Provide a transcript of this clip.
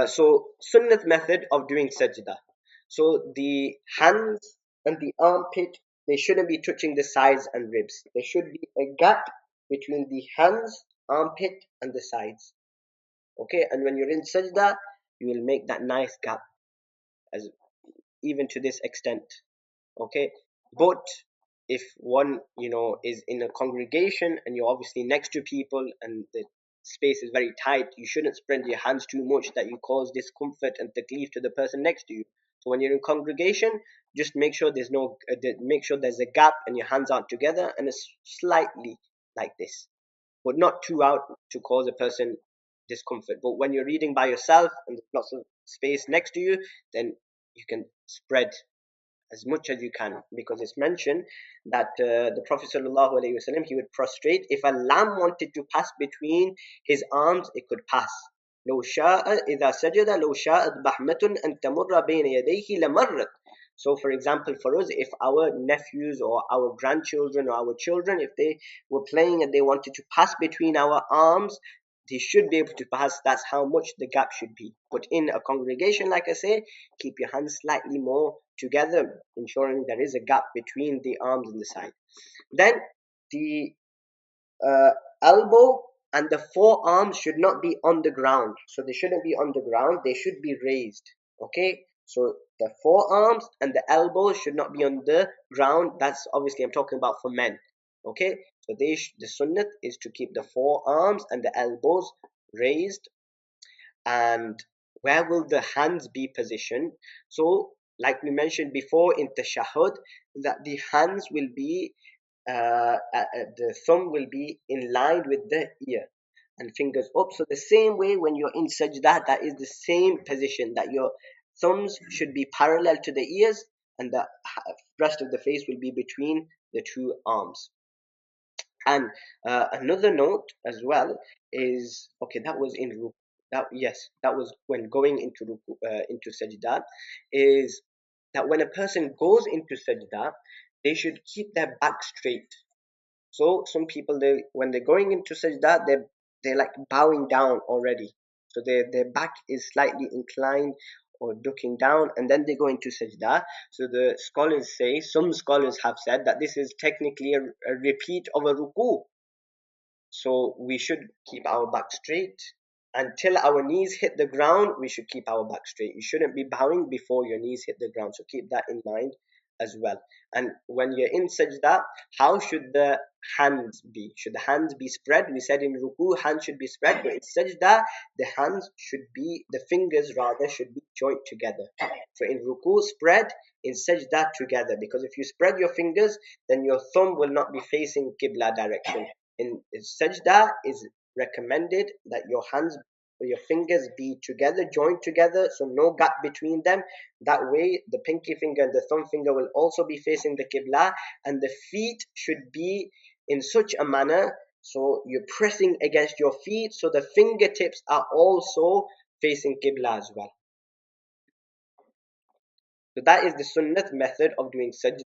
So Sunnat method of doing sajda. So the hands and the armpit, they shouldn't be touching the sides and ribs. There should be a gap between the hands, armpit, and the sides. Okay, and when you're in sajda, you will make that nice gap, as even to this extent. Okay, but if one, is in a congregation and you're obviously next to people and the space is very tight, you shouldn't spread your hands too much that you cause discomfort and taklif to the person next to you. So when you're in congregation, just make sure make sure there's a gap and your hands aren't together, and it's slightly like this, but not too out to cause a person discomfort. But when you're reading by yourself and there's lots of space next to you, then you can spread as much as you can, because it's mentioned that the Prophet ﷺ, he would prostrate. If a lamb wanted to pass between his arms, it could pass. لو شاء إذا سجد لو شاءت بحمة أن تمر بين يديه لمرت. So for example, for us, if our nephews or our grandchildren or our children, if they were playing and they wanted to pass between our arms, they should be able to pass. That's how much the gap should be. But in a congregation, like I say, keep your hands slightly more together, ensuring there is a gap between the arms and the side. Then the uh, elbow and the forearms should not be on the ground. So they shouldn't be on the ground, they should be raised. Okay, so the forearms and the elbows should not be on the ground. That's obviously, I'm talking about for men. Okay, so the sunnat is to keep the forearms and the elbows raised. And where will the hands be positioned? So like we mentioned before in tashahhud, that the hands will be the thumb will be in line with the ear and fingers up. So the same way when you're in sajdah, that is the same position, that your thumbs should be parallel to the ears and the rest of the face will be between the two arms. And another note as well is, okay, that was in ruku. That, yes, that was when going into ruku, into sajdah, is that when a person goes into sajdah, they should keep their back straight. So some people, they when they're going into sajda, they're like bowing down already. So their back is slightly inclined or ducking down, and then they go into sajda. So the scholars say, some scholars have said that this is technically a repeat of a ruku. So we should keep our back straight until our knees hit the ground. We should keep our back straight. You shouldn't be bowing before your knees hit the ground. So keep that in mind as well. And when you're in sajda, how should the hands be? Should the hands be spread? We said in ruku, hands should be spread, but in sajda, the hands should be, the fingers rather, should be joined together. So in ruku, spread, in sajda, together. Because if you spread your fingers, then your thumb will not be facing qibla direction. In sajda, is recommended that your hands, your fingers be together, joined together, so no gap between them. That way the pinky finger and the thumb finger will also be facing the qibla, and the feet should be in such a manner so you're pressing against your feet, so the fingertips are also facing qibla as well. So that is the sunnat method of doing sajda.